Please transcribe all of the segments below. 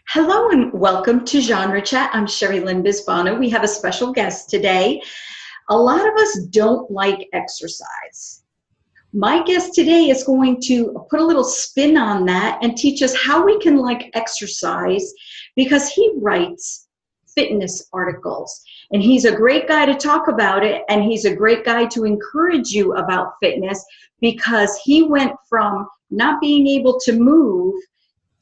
Hello and welcome to Genre Chat. I'm Sherry Lynn Bisbano. We have a special guest today. A lot of us don't like exercise. My guest today is going to put a little spin on that and teach us how we can like exercise because he writes fitness articles. And he's a great guy to talk about it, and he's a great guy to encourage you about fitness because he went from not being able to move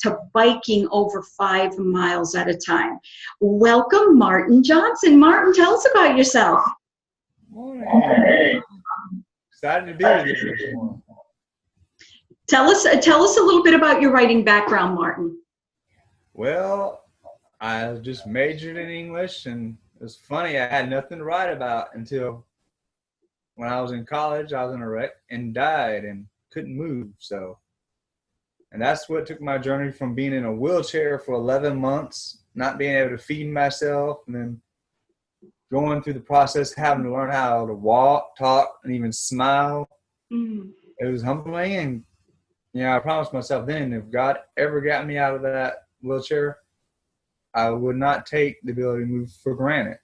to biking over 5 miles at a time. Welcome, Martin Johnson. Martin, tell us about yourself. Morning. Excited to be with you this morning. Tell us a little bit about your writing background, Martin. Well, I just majored in English, and it was funny. I had nothing to write about until when I was in college. I was in a wreck and died and couldn't move. And that's what took my journey from being in a wheelchair for 11 months, not being able to feed myself, and then going through the process, having to learn how to walk, talk, and even smile. It was humbling. And, I promised myself then, if God ever got me out of that wheelchair, I would not take the ability to move for granted.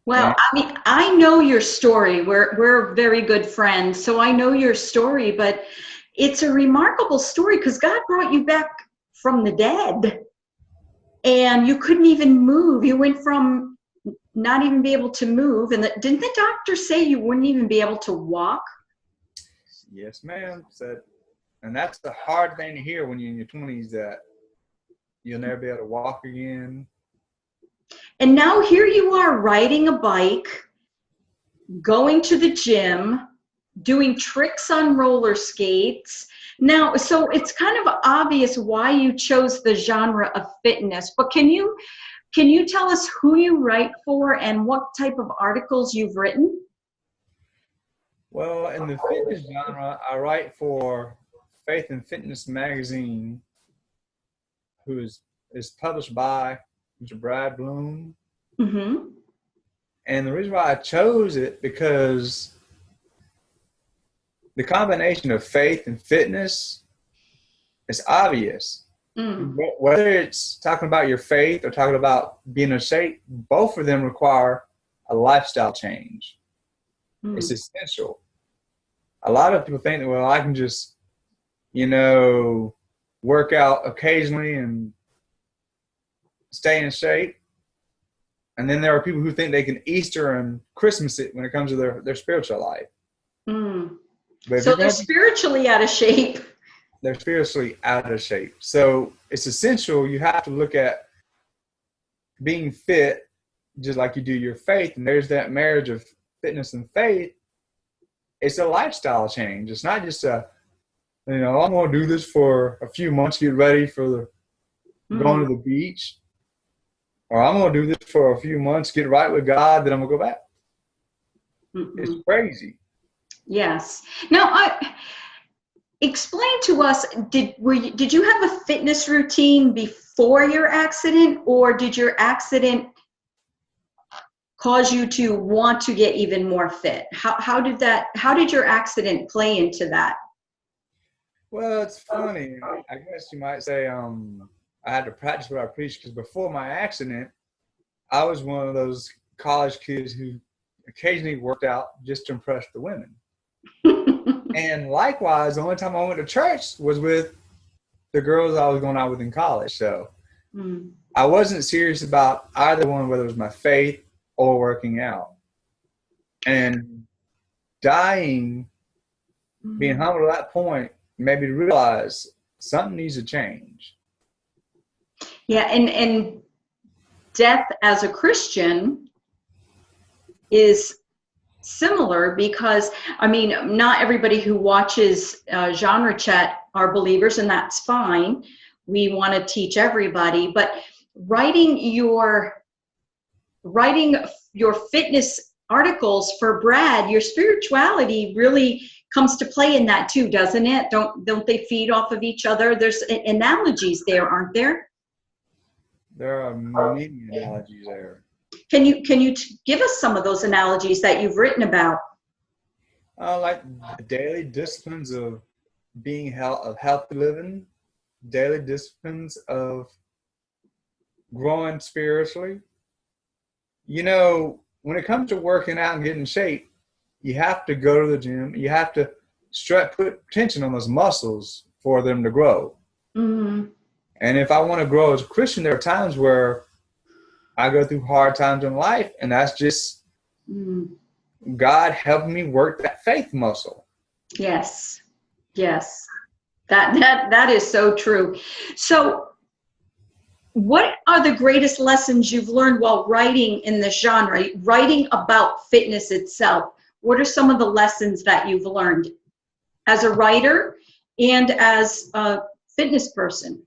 Well, I know your story. We're very good friends, so I know your story, but it's a remarkable story because God brought you back from the dead and you couldn't even move. You went from not even be able to move. And didn't the doctor say you wouldn't even be able to walk? Yes, ma'am. And that's the hard thing to hear when you're in your 20s, that you'll never be able to walk again. And now here you are riding a bike, going to the gym, doing tricks on roller skates. Now, so it's kind of obvious why you chose the genre of fitness, but can you tell us who you write for and what type of articles you've written? Well, in the fitness genre, I write for Faith and Fitness magazine, who is published by Mr. Brad Bloom. Mm-hmm. And the reason why I chose it, because the combination of faith and fitness is obvious. Whether it's talking about your faith or talking about being in shape, both of them require a lifestyle change. It's essential. A lot of people think that, well, I can just, work out occasionally and stay in shape. And then there are people who think they can Easter and Christmas it when it comes to their spiritual life. So they're spiritually out of shape. They're spiritually out of shape. So it's essential. You have to look at being fit just like you do your faith. And there's that marriage of fitness and faith. It's a lifestyle change. It's not just I'm going to do this for a few months, get ready for going to the beach. Or I'm going to do this for a few months, get right with God, then I'm going to go back. It's crazy. Yes. Now, explain to us, did you have a fitness routine before your accident, or did your accident cause you to want to get even more fit? How did your accident play into that? Well, it's funny. I guess you might say I had to practice what I preach, because before my accident, I was one of those college kids who occasionally worked out just to impress the women. And likewise, the only time I went to church was with the girls I was going out with in college. So I wasn't serious about either one, whether it was my faith or working out. And dying, being humble at that point, made me realize something needs to change. Yeah, and death as a Christian is similar because, not everybody who watches Genre Chat are believers, and that's fine. We want to teach everybody, but writing your fitness articles for Brad, your spirituality really comes to play in that too, doesn't it? Don't they feed off of each other? There's analogies there, aren't there? There are many analogies there. Can you give us some of those analogies that you've written about? Like the daily disciplines of being healthy living, daily disciplines of growing spiritually. You know, when it comes to working out and getting in shape, you have to go to the gym. You have to put tension on those muscles for them to grow. Mm-hmm. And if I want to grow as a Christian, there are times where I go through hard times in life, and that's just God helping me work that faith muscle. Yes. Yes. That is so true. So what are the greatest lessons you've learned while writing in this genre, writing about fitness itself? What are some of the lessons that you've learned as a writer and as a fitness person?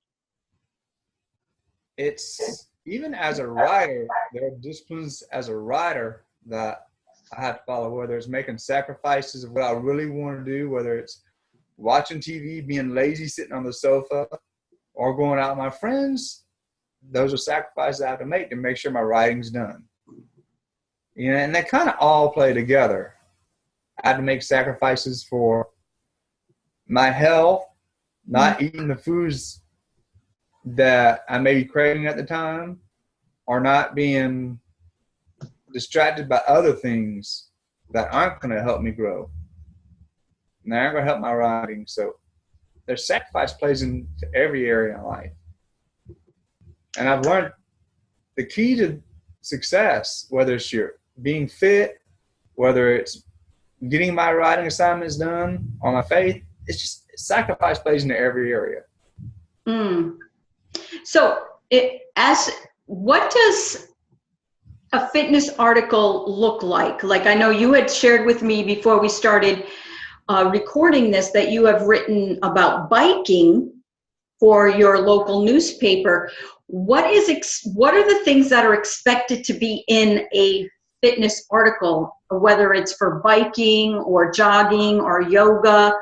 It's even as a writer, there are disciplines as a writer that I have to follow, whether it's making sacrifices of what I really want to do, whether it's watching TV, being lazy, sitting on the sofa, or going out with my friends. Those are sacrifices I have to make sure my writing's done. You know, and they kind of all play together. I had to make sacrifices for my health, not eating the foods that I may be craving at the time, or not being distracted by other things that aren't going to help me grow. And they aren't going to help my writing. So their sacrifice plays into every area of life. And I've learned the key to success, whether it's your being fit, whether it's getting my writing assignments done, or my faith, it's just sacrifice plays into every area. So what does a fitness article look like? Like, I know you had shared with me before we started recording this that you have written about biking for your local newspaper. What are the things that are expected to be in a fitness article, whether it's for biking or jogging or yoga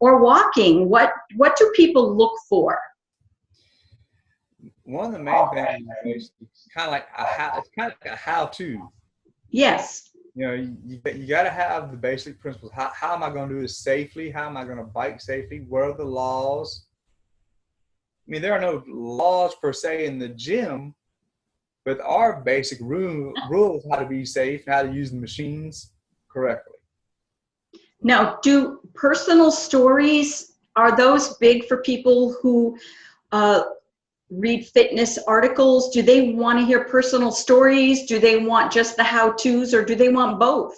or walking? What do people look for? One of the main things is kind of like a how-to. Yes. You know, you got to have the basic principles. How am I going to do this safely? How am I going to bike safely? What are the laws? I mean, there are no laws per se in the gym, but there are basic rules how to be safe and how to use the machines correctly. Now, do personal stories, are those big for people who read fitness articles? Do they want to hear personal stories? Do they want just the how-tos, or do they want both?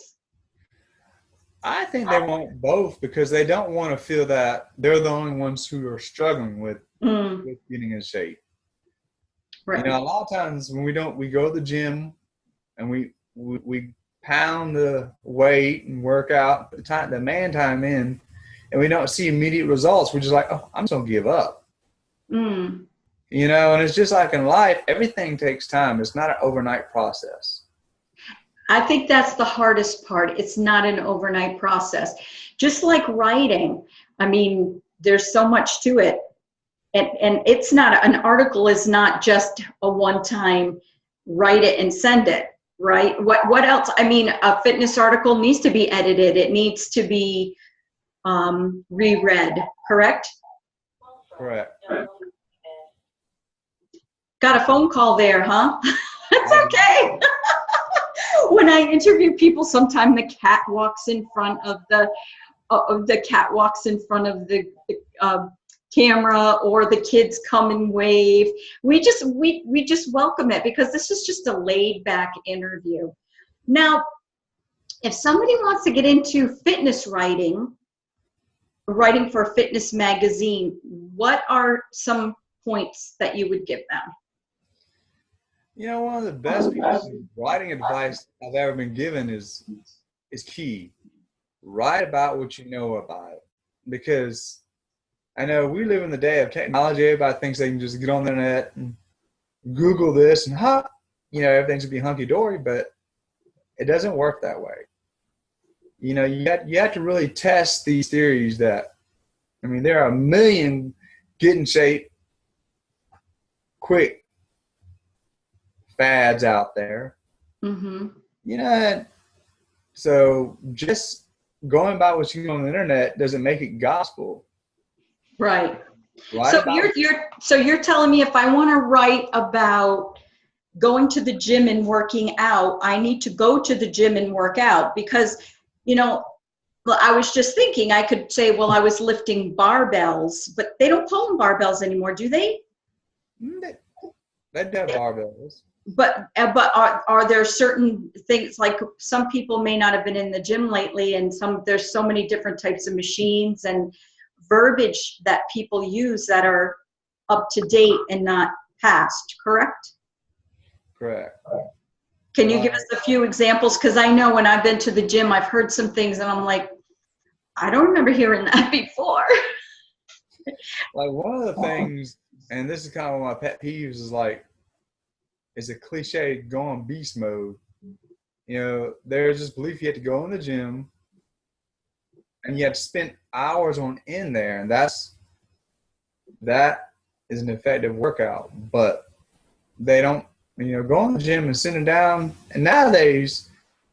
I think they want both, because they don't want to feel that they're the only ones who are struggling with getting in shape. Right. You know, a lot of times when we go to the gym and we pound the weight and work out the man time in, and we don't see immediate results, we're just like, oh, I'm just gonna give up. You know, and it's just like in life, everything takes time. It's not an overnight process. I think that's the hardest part. It's not an overnight process. Just like writing, I mean, there's so much to it. And it's not, an article is not just a one-time write it and send it, right? What else? I mean, a fitness article needs to be edited. It needs to be reread, correct? Correct. Got a phone call there, huh? It's okay. When I interview people, sometimes the cat walks in front of the camera, or the kids come and wave. We just welcome it, because this is just a laid back interview. Now, if somebody wants to get into fitness writing for a fitness magazine, what are some points that you would give them? You know, one of the best pieces of writing advice I've ever been given is key. Write about what you know about it. Because I know we live in the day of technology. Everybody thinks they can just get on the internet and Google this and everything's gonna be hunky-dory, but it doesn't work that way. You know, you have to really test these theories that, I mean, there are a million get in shape quick fads out there. You know, so just going by what you know on the internet doesn't make it gospel. Right. Write So about you're telling me if I want to write about going to the gym and working out, I need to go to the gym and work out because, you know, well, I was just thinking I could say, well, I was lifting barbells, but they don't call them barbells anymore, do they? they do have barbells. But are there certain things, like some people may not have been in the gym lately, and there's so many different types of machines and verbiage that people use that are up to date and not past, correct? Correct. Can you give us a few examples? Because I know when I've been to the gym, I've heard some things and I'm like, I don't remember hearing that before. Like one of the things, and this is kind of one of my pet peeves, is a cliche going beast mode. You know, there's this belief you have to go in the gym and you have to spend hours on in there, and that is an effective workout. But they don't, you know, go in the gym and sitting down. And nowadays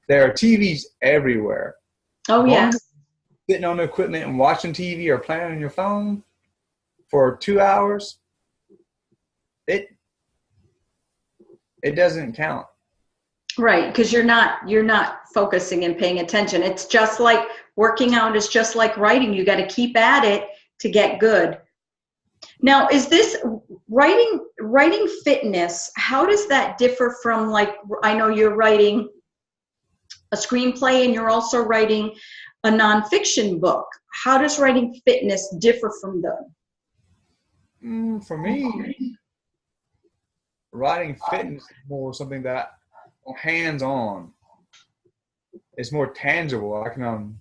there are TVs everywhere. Oh yeah. Sitting on the equipment and watching TV or playing on your phone for 2 hours, it doesn't count. Right, because you're not focusing and paying attention. It's just like working out is just like writing. You got to keep at it to get good. Now, is this writing fitness? How does that differ from, like, I know you're writing a screenplay and you're also writing a nonfiction book. How does writing fitness differ from them? For me, writing fitness is more something that hands-on. It's more tangible. I can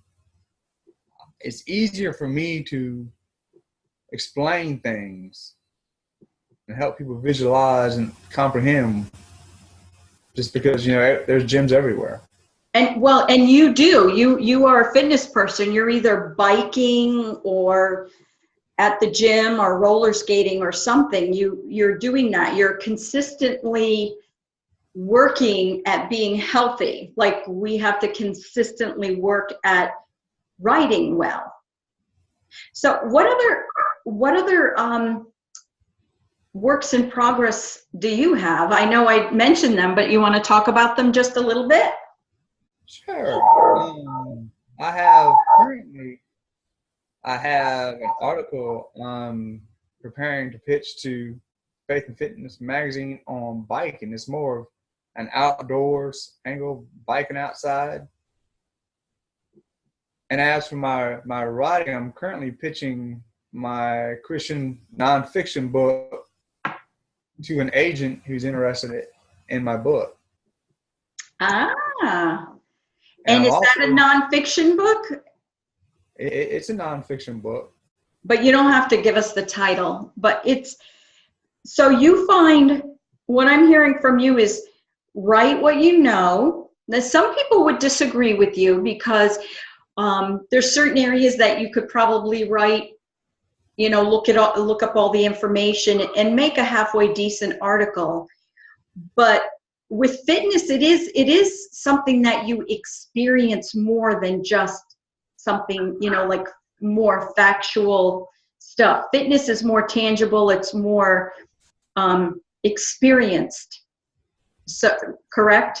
it's easier for me to explain things and help people visualize and comprehend, just because, you know, there's gyms everywhere. And you are a fitness person. You're either biking or at the gym or roller skating or something. You're doing that. You're consistently working at being healthy. Like we have to consistently work at writing well. So what other works in progress do you have? I know I mentioned them, but you want to talk about them just a little bit? Sure. I have an article preparing to pitch to Faith and Fitness magazine on biking. It's more of an outdoors angle, biking outside. And as for my writing, I'm currently pitching my Christian nonfiction book to an agent who's interested in my book. And is that a nonfiction book? It's a nonfiction book. But you don't have to give us the title. But so you find, what I'm hearing from you is write what you know. Now, some people would disagree with you because there's certain areas that you could probably write, you know, look up all the information and make a halfway decent article. But with fitness, it is something that you experience more than just something, you know, like more factual stuff. Fitness is more tangible. It's more experienced. So, correct?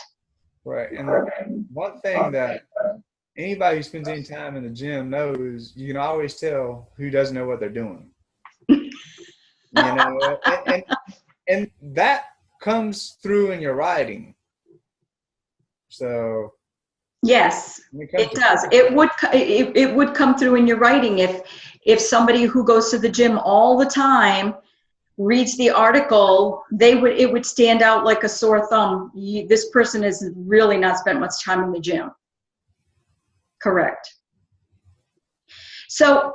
Right. And one thing that anybody who spends any time in the gym knows, you can always tell who doesn't know what they're doing. You know, and that comes through in your writing. So yes, it does. It would come through in your writing if somebody who goes to the gym all the time reads the article, it would stand out like a sore thumb. This person has really not spent much time in the gym. Correct. So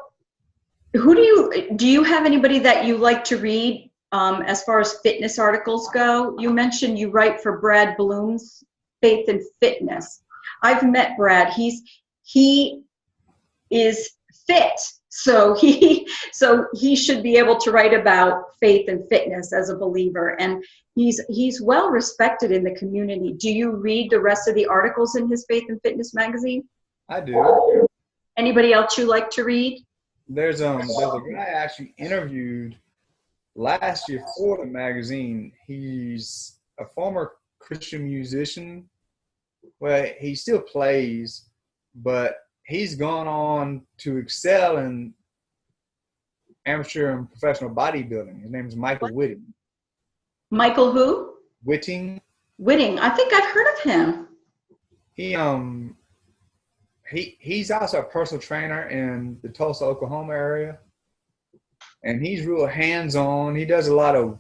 do you have anybody that you like to read as far as fitness articles go? You mentioned you write for Brad Bloom's Faith and Fitness. I've met Brad. He is fit, so he should be able to write about faith and fitness as a believer, and he's well respected in the community. Do you read the rest of the articles in his Faith and Fitness magazine? I do. Anybody else you like to read? There's a guy I actually interviewed last year for the magazine. He's a former Christian musician. Well, he still plays, but he's gone on to excel in amateur and professional bodybuilding. His name is Michael Whitting. Michael who? Whitting. Whitting. I think I've heard of him. He's also a personal trainer in the Tulsa, Oklahoma area. And he's real hands-on. He does a lot of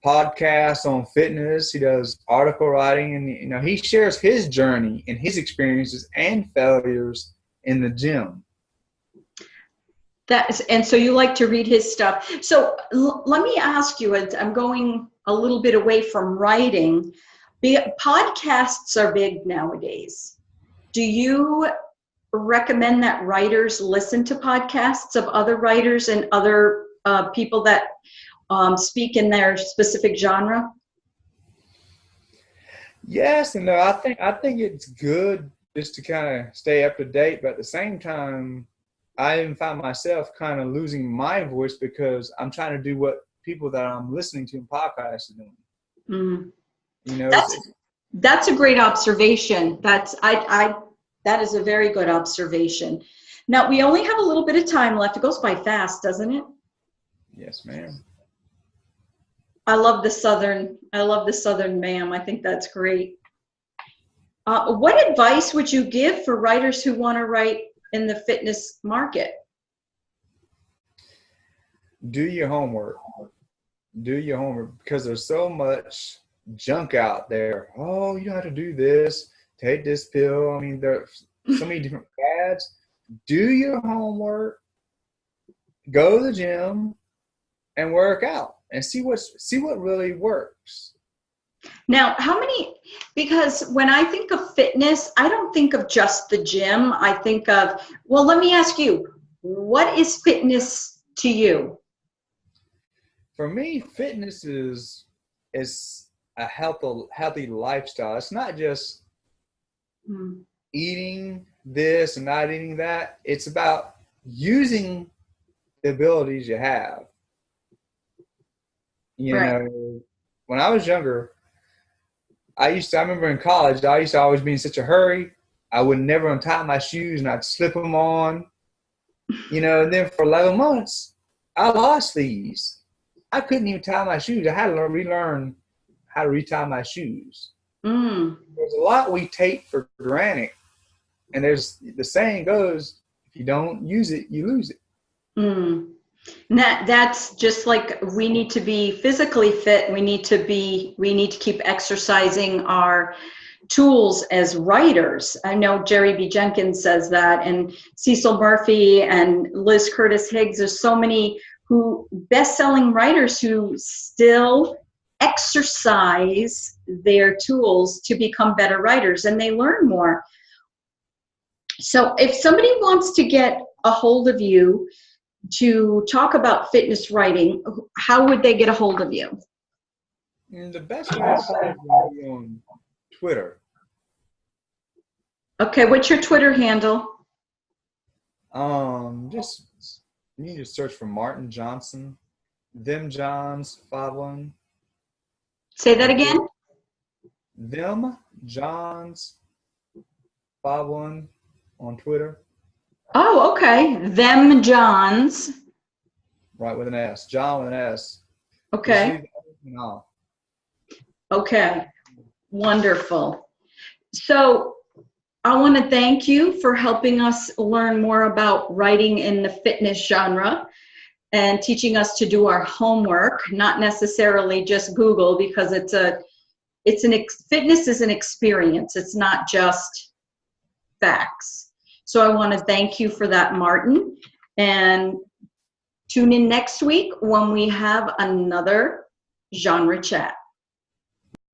podcasts on fitness. He does article writing, and he shares his journey and his experiences and failures in the gym. And so you like to read his stuff. So let me ask you, I'm going a little bit away from writing. Podcasts are big nowadays. Do you recommend that writers listen to podcasts of other writers and other people that speak in their specific genre? Yes and no. I think it's good just to kind of stay up to date, but at the same time, I even find myself kind of losing my voice because I'm trying to do what people that I'm listening to in podcasts are doing. Mm. That's a great observation. That is a very good observation. Now we only have a little bit of time left. It goes by fast, doesn't it? Yes, ma'am. I love the Southern ma'am. I think that's great. What advice would you give for writers who want to write in the fitness market? Do your homework. Do your homework, because there's so much junk out there. Oh, you don't have to do this. Take this pill. I mean, there's so many different fads. Do your homework. Go to the gym and work out and see what really works. Now, because when I think of fitness, I don't think of just the gym. I think of, well, let me ask you, what is fitness to you? For me, fitness is a healthy lifestyle. It's not just eating this and not eating that. It's about using the abilities you have. You know, when I was younger, I remember in college, I used to always be in such a hurry. I would never untie my shoes and I'd slip them on. And then for 11 months, I lost these. I couldn't even tie my shoes. I had to relearn how to retie my shoes. There's a lot we take for granted. And the saying goes, if you don't use it, you lose it. That's just like we need to be physically fit. We need to keep exercising our tools as writers. I know Jerry B. Jenkins says that, and Cecil Murphy and Liz Curtis Higgs. There's so many best-selling writers who still exercise their tools to become better writers, and they learn more. So if somebody wants to get a hold of you to talk about fitness writing, how would they get a hold of you? The best way is on Twitter. Okay, what's your Twitter handle? You need to search for Martin Johnson, Them Johns 51. Say that again. Them Johns 51 on Twitter. Oh, okay. Them Johns. Right, with an S. John with an S. Okay. Okay. Wonderful. So I want to thank you for helping us learn more about writing in the fitness genre and teaching us to do our homework, not necessarily just Google, because fitness is an experience. It's not just facts. So I want to thank you for that, Martin, and tune in next week when we have another genre chat.